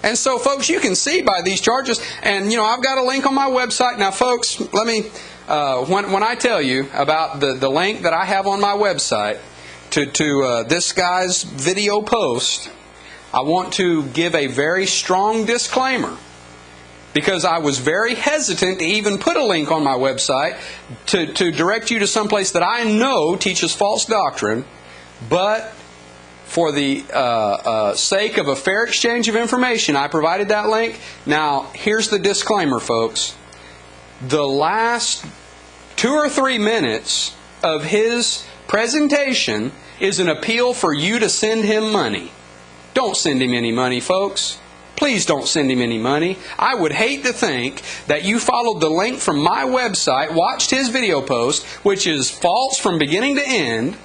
And so, folks, you can see by these charges, and, I've got a link on my website. Now, folks, let me, when I tell you about the link that I have on my website to this guy's video post, I want to give a very strong disclaimer, because I was very hesitant to even put a link on my website to direct you to someplace that I know teaches false doctrine, but for the sake of a fair exchange of information, I provided that link. Now, here's the disclaimer, folks. The last 2 or 3 minutes of his presentation is an appeal for you to send him money. Don't send him any money, folks. Please don't send him any money. I would hate to think that you followed the link from my website, watched his video post, which is false from beginning to end,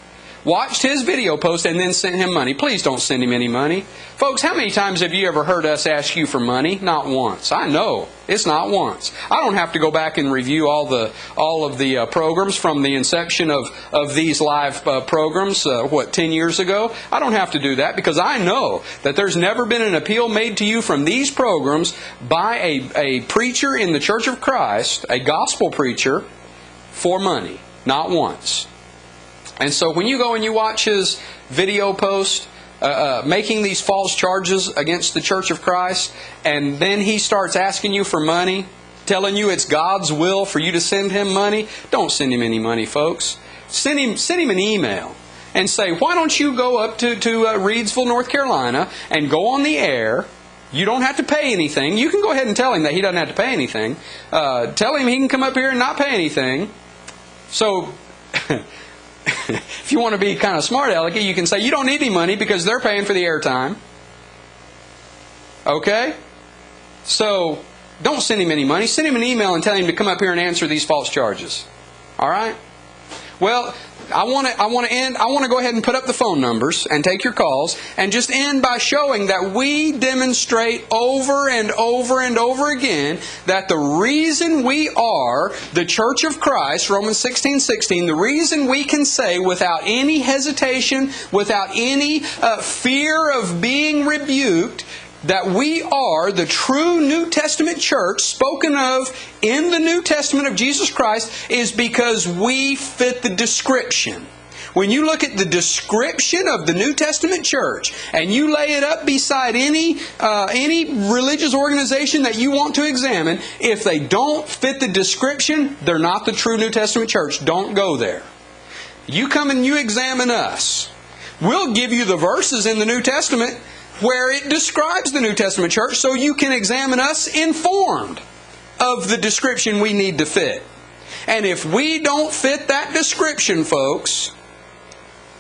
watched his video post, and then sent him money. Please don't send him any money. Folks, how many times have you ever heard us ask you for money? Not once. I know. It's not once. I don't have to go back and review all of the programs from the inception of these live programs, 10 years ago? I don't have to do that, because I know that there's never been an appeal made to you from these programs by a preacher in the Church of Christ, a gospel preacher, for money. Not once. And so when you go and you watch his video post making these false charges against the Church of Christ, and then he starts asking you for money, telling you it's God's will for you to send him money, don't send him any money, folks. Send him an email and say, why don't you go up to Reidsville, North Carolina, and go on the air. You don't have to pay anything. You can go ahead and tell him that he doesn't have to pay anything. Tell him he can come up here and not pay anything. So if you want to be kind of smart alecky, you can say you don't need any money because they're paying for the airtime. Okay? So don't send him any money. Send him an email and tell him to come up here and answer these false charges. All right? Well, I want to go ahead and put up the phone numbers and take your calls, and just end by showing that we demonstrate over and over and over again that the reason we are the Church of Christ, Romans 16:16, the reason we can say without any hesitation, without any fear of being rebuked, that we are the true New Testament church spoken of in the New Testament of Jesus Christ, is because we fit the description. When you look at the description of the New Testament church and you lay it up beside any religious organization that you want to examine, if they don't fit the description, they're not the true New Testament church. Don't go there. You come and you examine us. We'll give you the verses in the New Testament where it describes the New Testament church, so you can examine us informed of the description we need to fit. And if we don't fit that description, folks,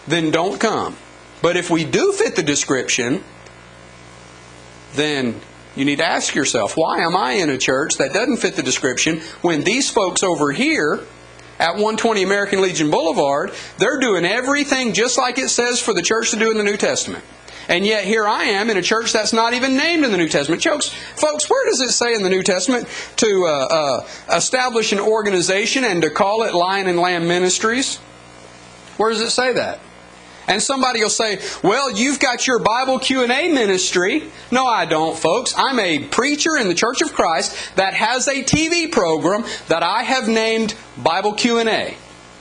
then don't come. But if we do fit the description, then you need to ask yourself, why am I in a church that doesn't fit the description when these folks over here at 120 American Legion Boulevard, they're doing everything just like it says for the church to do in the New Testament? And yet here I am in a church that's not even named in the New Testament. Folks, where does it say in the New Testament to establish an organization and to call it Lion and Lamb Ministries? Where does it say that? And somebody will say, well, you've got your Bible Q&A ministry. No, I don't, folks. I'm a preacher in the Church of Christ that has a TV program that I have named Bible Q&A.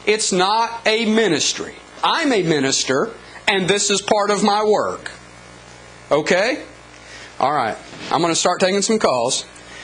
It's not a ministry. I'm a minister, and this is part of my work. Okay? All right. I'm going to start taking some calls.